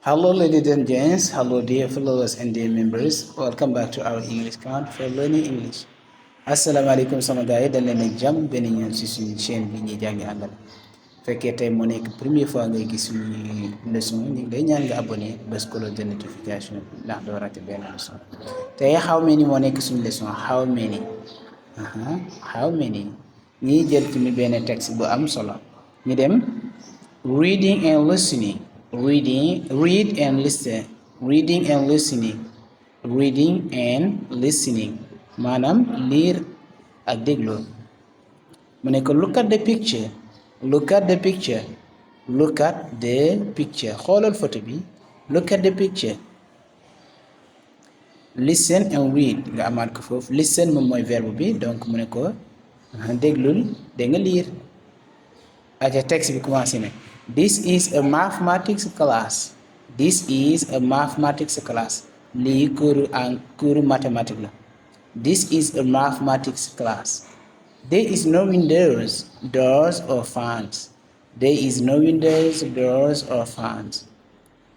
Hello, ladies and gents. Hello, dear followers and dear members. Welcome back to our English count for learning English. Asalaamaaleykum sama gars yi dañ leen ak jàmm benn ñoon si suñu chaîne bi ñuy jàngi àngal fekkee tey moo nekk première fois ngay gis suñu leçon ñu ngi lay ñaan nga abonné bés cloche de notification ndax doo raté benn leçon tey how many moo nekk suñu leçon how many ñiy jël ci mi benn texte bu am solo ñu dem reading and listening. Read and listen. Reading and listening. Maanaam lire ak déglu mu ne ko look at the picture. Xoolal photo bi. Look at the picture. Listen and read nga amaat ko foofu listen moom mooy verbe bi donc mu ne ko déglul da nga lire aca texte bi commencé na. This is a mathematics class. Lii cours mathématique la. This is a mathematics class. There is no windows, doors or fans.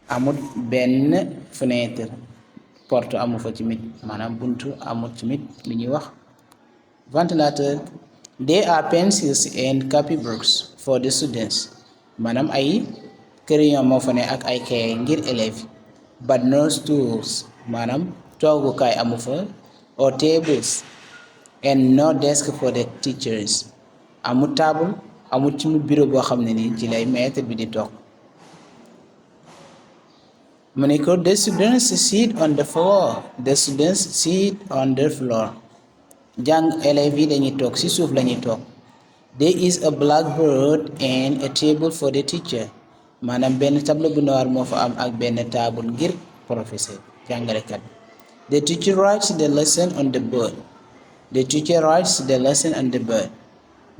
Amut benn fenêtre porte amu fa tamit maanaam buntu amut tamit li ñuy wax ventilateur. There are pencils and copybooks for the students. Maanaam ay crayon moo fa ne ak ay cahier ngir élèves but no stools maanaam toogukaay amu fa or tables and no desk for the teachers. Amul table amul ci mu bureau boo xam ne nii ci lay maître bi di toog. mu ne ko the students sit on the floor. Jàng élèves yi dañuy toog ci suuf lañuy toog. There is a blackboard and a table for the teacher. Maanaam benn tableau bu noir moo fa am ak benn table ngir professeur jàngalekat. The teacher writes the lesson on the board.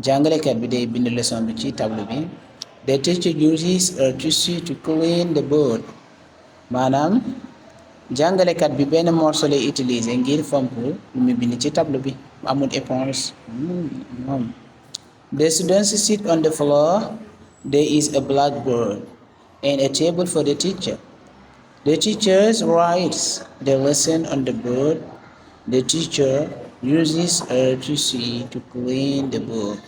Jàngalekat bi day bind leçon bi ci tableau bi. The teacher uses a tissue to clean the board. Maanaam jàngalekat bi benn morceau lay utiliser ngir fomp lu mu bind ci tableau bi amul éponge moom. The students sit on the floor. There is a blackboard and a table for the teacher. The teacher writes the lesson on the board. The teacher uses a tissue to clean the board.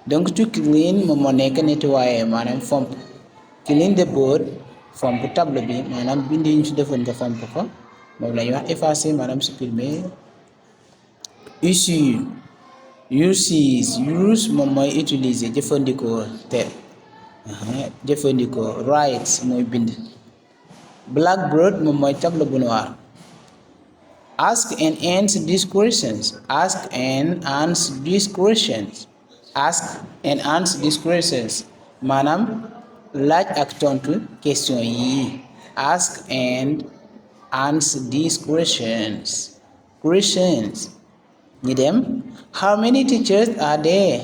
Donc to clean moom moo nekk nettoyer maanaam fomp. Clean the board fomp table bi maanaam bind yi ñu ci defoon nga fomp ko moom la ñuy wax effacer maanaam supprimer. Use moom mooy utiliser jëfandikoo write mooy bind. Blackboard moom mooy tableau bu noir. Ask and answer these questions. Maanaam laaj ak tontu question yi. Ask and answer these questions. ñu dem how many teachers are there.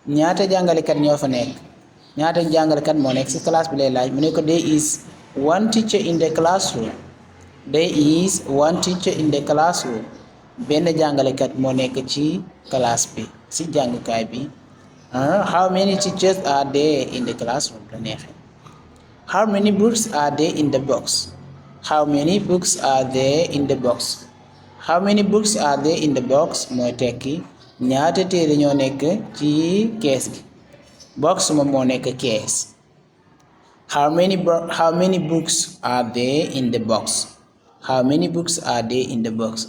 ñaata jàngalekat ñoo fa nekk. ñaata jàngalekat moo nekk ci classe bi lay laaj mu ne ko there is one teacher in the classroom. benn jàngalekat moo nekk ci classe bi ci jàngukaay bi. How many teachers are there in the classroom la neexee. How many books are there in the box. Mooy tekki ñaata téere ñoo nekk ci kees gi. Box moom moo nekk kees. How many books are there in the box.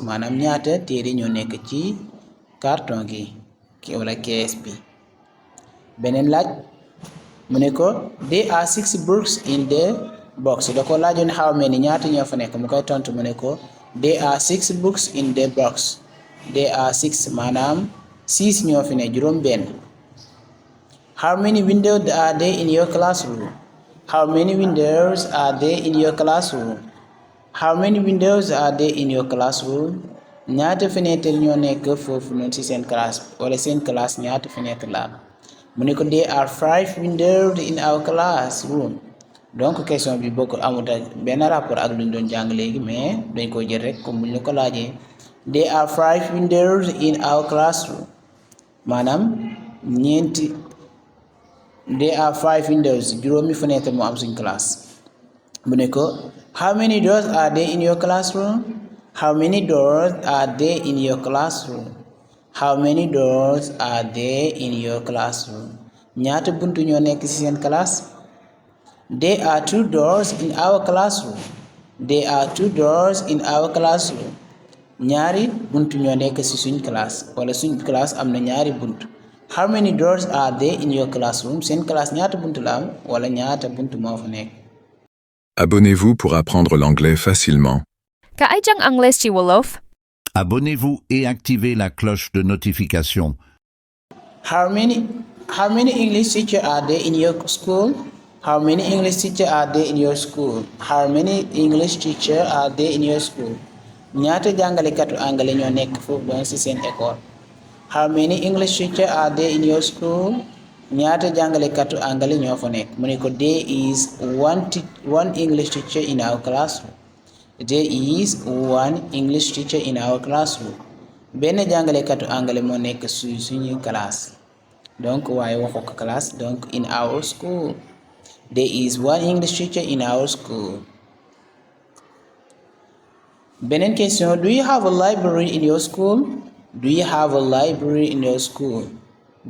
Maanaam ñaata téere ñoo nekk ci carton gi wala kees bi. beneen laaj mu ne ko there are 6 books in the box. Da ko laajoon how many ñaata ñoo fa nekk mu koy tontu mu ne ko there are 6 books in the box. Maanaam 6 ñoo fi ne juróom benn. How many windows are there in your classroom. Ñaata fenêtre ñoo nekk foofu noonu ci seen classe wala seen classe ñaata fenêtre la mu ne ko there are 5 windows in our classroom. Donc question bi bokkul amul benn rapport ak lu ñu doon jàng léegi mais dañ ko jël rek comme bu ñu la ko laajee. There are 5 windows in our classroom. maanaam ñeenti there are 5 windows juróomi fenêtre moo am suñ classe mu ne ko how many doors are there in your classroom how many doors are there in your classroom how many doors are there in your classroom ñaata buntu ñoo nekk ci seen classe there are 2 doors in our classroom there are 2 doors in our classroom ñaari buntu ñoo nekk ci suñ classe wala suñ classe am na ñaari buntu how many doors are there in your classroom seen classe ñaata buntu la am wala ñaata buntu moo fa nekk. Abonnez-vous pour apprendre l'anglais facilement. Kaaijang Angles ci Wolof. Abonnez-vous et activez la cloche de notification. How many English teachers are there in your school? How many English teachers are there in your school? How many English teachers are there in your school? ñaata jàngalekatu anglais ñoo nekk foofu doon ci seen école. How many English teachers are there in your school? ñaata jàngalekatu anglais ñoo fa nekk mu ne ko there is one English teacher in our classroom. There is one English teacher in our classroom. benn jàngalekatu anglais moo nekk suñu classe donc waaye waxu ko classe donc in our school. There is one English teacher in our school. beneen question do you have a library in your school? Do you have a library in your school?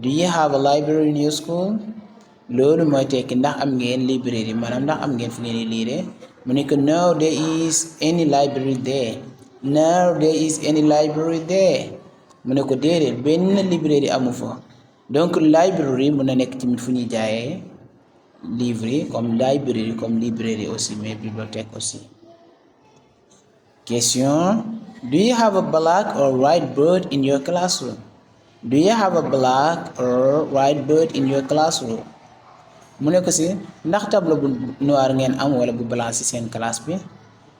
Do you have a library in your school? loolu mooy tekki ndax am ngeen librairie maanaam ndax am ngeen fu ngeen di liire mu ne ko no there is any library there. No there is any library there. mu ne ko déedéet benn librairie amu fa donc library mun na nekk tamit fu ñuy jaayee livre comme librairie comme librairie aussi mais bibliothèque aussi. Question do you have a black or white board in your classroom? Do you have a black or white board in your classroom? mu ne ko si ndax tableau bu noir ngeen am wala bu blanc ci seen classe bi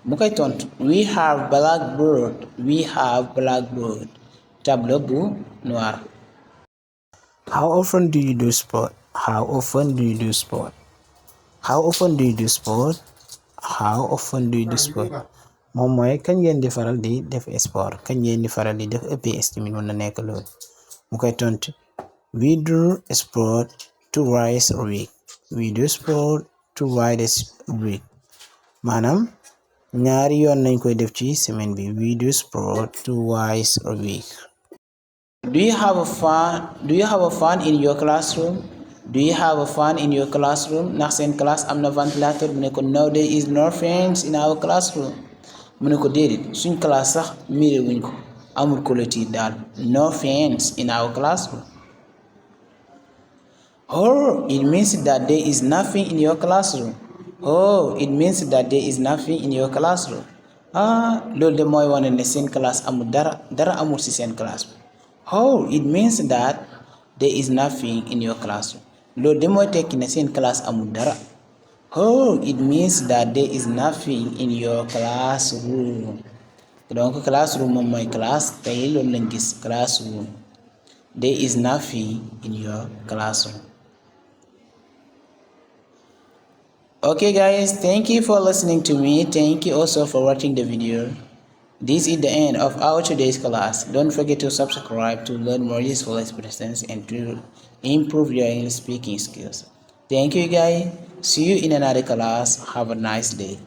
mu koy tontu we have blackboard tableau bu noir. How often do you do sport? How often do you do sport? How often do you do sport? How often do you do sport? moom mooy kañ ngeen di faral di def sport kañ ngeen di faral di def EPS tamit mën na nekk loolu mu koy tontu we do sport twice a week. We do sport twice a week maanaam ñaari yoon nañ koy def ci semaine bi we do sport twice a week. Do you have a fan in your classroom? Do you have a fan in your classroom? ndax seen classe am na ventilateur mu ne ko no there is no fans in our classroom. mu ne ko déedéet suñ classe sax miire wuñ ko amul clôture daal no fans in our classroom. Oh, it means that there is nothing in your classroom. Oh, it means that there is nothing in your classroom. loolu de mooy wane ne seen classe amul dara amul ci seen classe bi. Oh, it means that there is nothing in your classroom. loolu de mooy tekki ne seen classe amul dara. Oh, it means that there is nothing in your classroom. donc classroom moom mooy classe tey loolu lañ gis classroom. There is nothing in your classroom. Okay guys, thank you for listening to me. Thank you also for watching the video. This is the end of our today's class. Don't forget to subscribe to learn more useful expressions and to improve your English speaking skills. Thank you guys. See you in another class. Have a nice day.